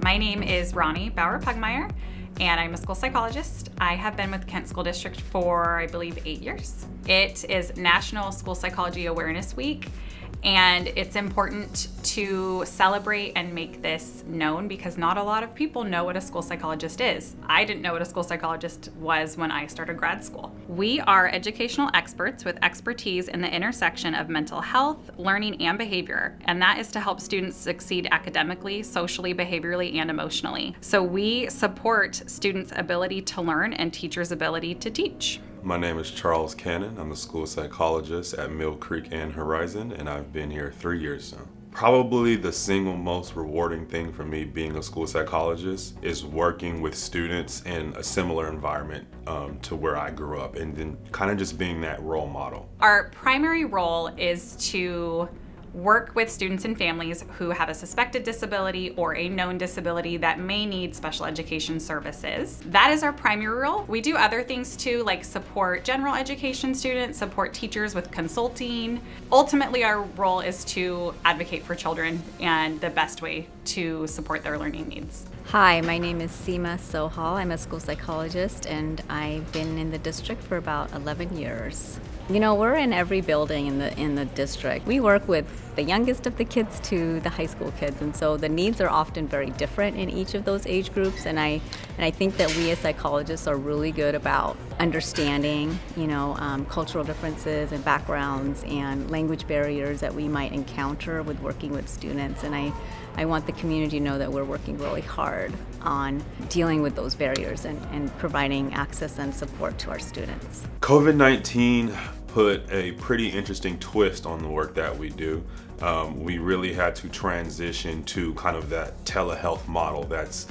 My name is Ronnie Bauer-Pugmire, and I'm a school psychologist. I have been with Kent School District for, I believe, 8 years. It is National School Psychology Awareness Week, and it's important to celebrate and make this known because not a lot of people know what a school psychologist is. I didn't know what a school psychologist was when I started grad school. We are educational experts with expertise in the intersection of mental health, learning, and behavior, and that is to help students succeed academically, socially, behaviorally, and emotionally. So we support students' ability to learn and teachers' ability to teach. My name is Charles Cannon. I'm a school psychologist at Mill Creek and Horizon, and I've been here 3 years now. Probably the single most rewarding thing for me being a school psychologist is working with students in a similar environment to where I grew up, and then kind of just being that role model. Our primary role is to work with students and families who have a suspected disability or a known disability that may need special education services. That is our primary role. We do other things too, like support general education students, support teachers with consulting. Ultimately, our role is to advocate for children and the best way to support their learning needs. Hi, my name is Seema Sohal. I'm a school psychologist, and I've been in the district for about 11 years. You know, we're in every building in the district. We work with the youngest of the kids to the high school kids, and so the needs are often very different in each of those age groups. And I think that we as psychologists are really good about understanding, cultural differences and backgrounds and language barriers that we might encounter with working with students. And I want the community to know that we're working really hard on dealing with those barriers and providing access and support to our students. COVID-19 put a pretty interesting twist on the work that we do. We really had to transition to kind of that telehealth model that's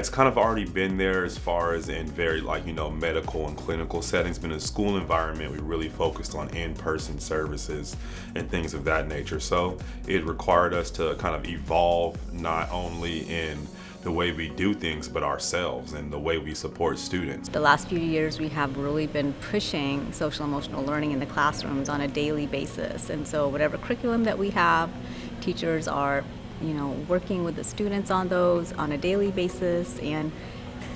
kind of already been there as far as in very medical and clinical settings, but in a school environment we really focused on in-person services and things of that nature. So it required us to kind of evolve not only in the way we do things, but ourselves and the way we support students. The last few years we have really been pushing social emotional learning in the classrooms on a daily basis. And so whatever curriculum that we have, teachers are working with the students on those on a daily basis. And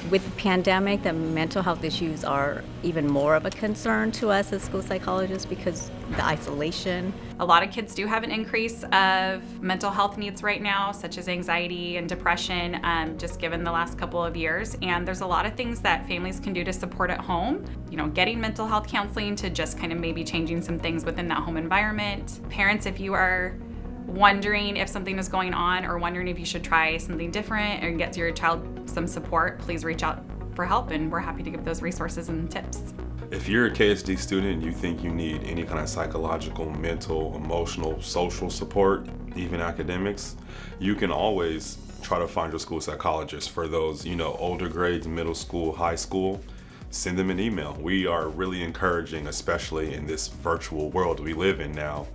with the pandemic, the mental health issues are even more of a concern to us as school psychologists because the isolation. A lot of kids do have an increase of mental health needs right now, such as anxiety and depression, just given the last couple of years. And there's a lot of things that families can do to support at home. Getting mental health counseling to just kind of maybe changing some things within that home environment. Parents, if you are wondering if something is going on or wondering if you should try something different or get your child some support, please reach out for help, and we're happy to give those resources and tips. If you're a KSD student and you think you need any kind of psychological, mental, emotional, social support, even academics, you can always try to find your school psychologist. For those, older grades, middle school, high school, send them an email. We are really encouraging, especially in this virtual world we live in now,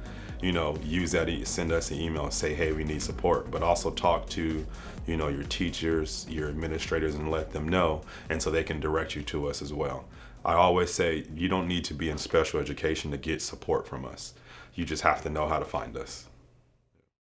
use that, send us an email and say, hey, we need support, but also talk to, your teachers, your administrators, and let them know, and so they can direct you to us as well. I always say you don't need to be in special education to get support from us. You just have to know how to find us.